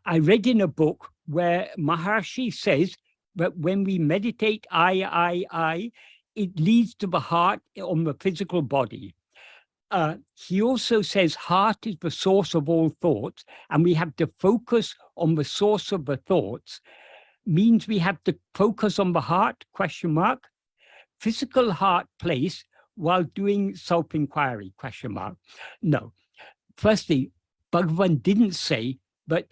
I read in a book where Maharshi says that when we meditate I, it leads to the heart on the physical body. He also says heart is the source of all thoughts, and we have to focus on the source of the thoughts. Means we have to focus on the heart, ? Physical heart place while doing self-inquiry, ? No. Firstly, Bhagavan didn't say, but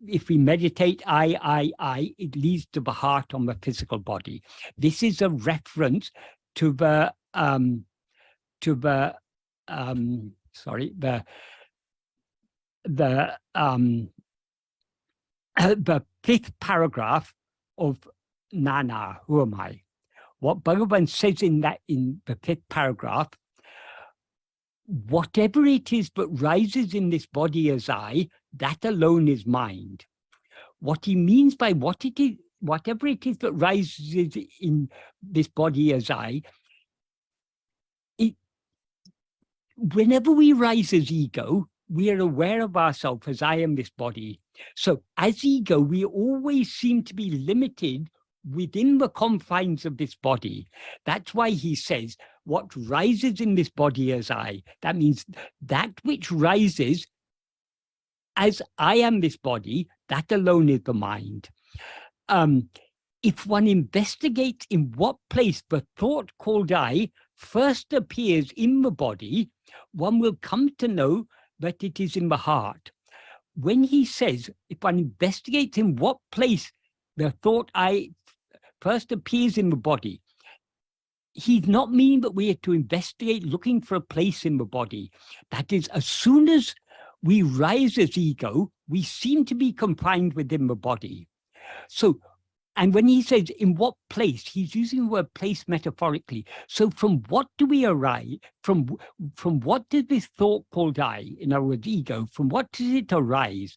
if we meditate I, it leads to the heart on the physical body. This is a reference to the fifth paragraph of Nana, who am I? What Bhagavan says in the fifth paragraph, whatever it is that rises in this body as I, that alone is mind. What he means by whatever it is that rises in this body as I, whenever we rise as ego, we are aware of ourselves as I am this body. So as ego, we always seem to be limited within the confines of this body. That's why he says, what rises in this body as I, that means that which rises as I am this body, that alone is the mind. If one investigates in what place the thought called I first appears in the body, one will come to know that it is in the heart. When he says, if one investigates in what place the thought I first appears in the body, he's not meaning that we are to investigate looking for a place in the body. That is, as soon as we rise as ego, we seem to be confined within the body. So, and when he says in what place, he's using the word place metaphorically. So from what do we arise? From what did this thought called I, in other words, ego, from what does it arise?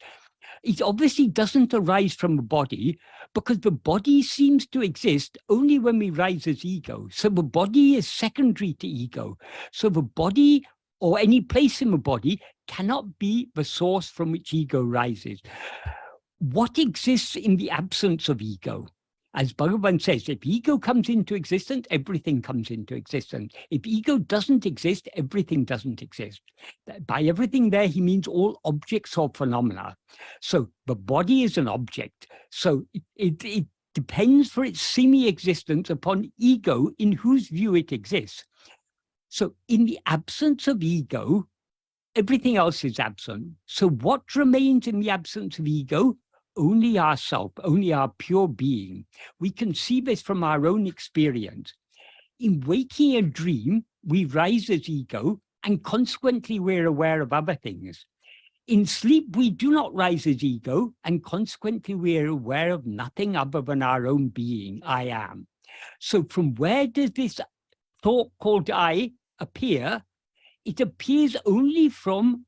It obviously doesn't arise from the body, because the body seems to exist only when we rise as ego. So the body is secondary to ego. So the body or any place in the body cannot be the source from which ego rises. What exists in the absence of ego? As Bhagavan says, if ego comes into existence, everything comes into existence. If ego doesn't exist, everything doesn't exist. By everything there, he means all objects or phenomena. So the body is an object. So it depends for its semi-existence upon ego in whose view it exists. So in the absence of ego, everything else is absent. So what remains in the absence of ego? Only ourself, only our pure being. We can see this from our own experience. In waking a dream, we rise as ego, and consequently we're aware of other things. In sleep, we do not rise as ego, and consequently we are aware of nothing other than our own being, I am. So from where does this thought called I appear? It appears only from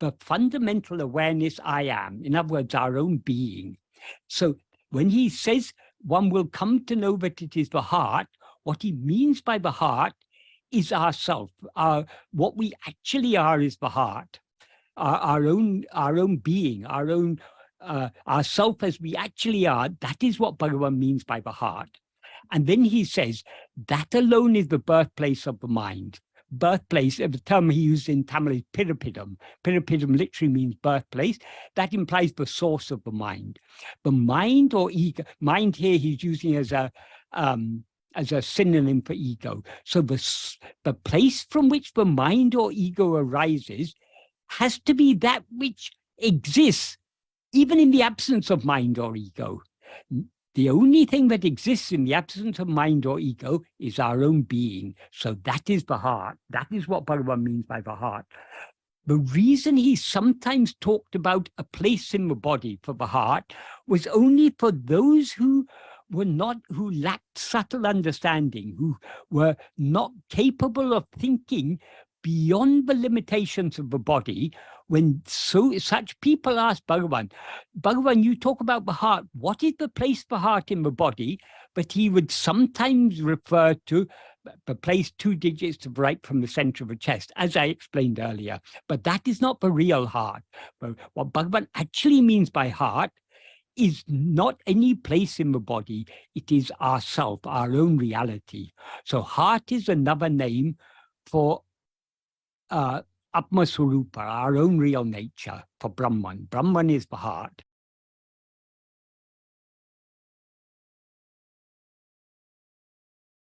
the fundamental awareness I am, in other words, our own being. So when he says one will come to know that it is the heart, what he means by the heart is ourself. What we actually are is the heart. Our own being, ourself as we actually are, that is what Bhagavan means by the heart. And then he says, that alone is the birthplace of the mind. Birthplace, the term he used in Tamil is Pirapidam. Pirapidam literally means birthplace. That implies the source of the mind. The mind or ego, mind here he's using as a synonym for ego. So the place from which the mind or ego arises has to be that which exists even in the absence of mind or ego. The only thing that exists in the absence of mind or ego is our own being. So that is the heart. That is what Bhagavan means by the heart. The reason he sometimes talked about a place in the body for the heart was only for those who lacked subtle understanding, who were not capable of thinking beyond the limitations of the body. When such people ask Bhagavan, you talk about the heart, what is the place for heart in the body? But he would sometimes refer to but place 2 digits to the right from the center of the chest, as I explained earlier. But that is not the real heart. But what Bhagavan actually means by heart is not any place in the body. It is ourself, our own reality. So heart is another name for ātma-swarupa, our own real nature, for Brahman. Brahman is the heart.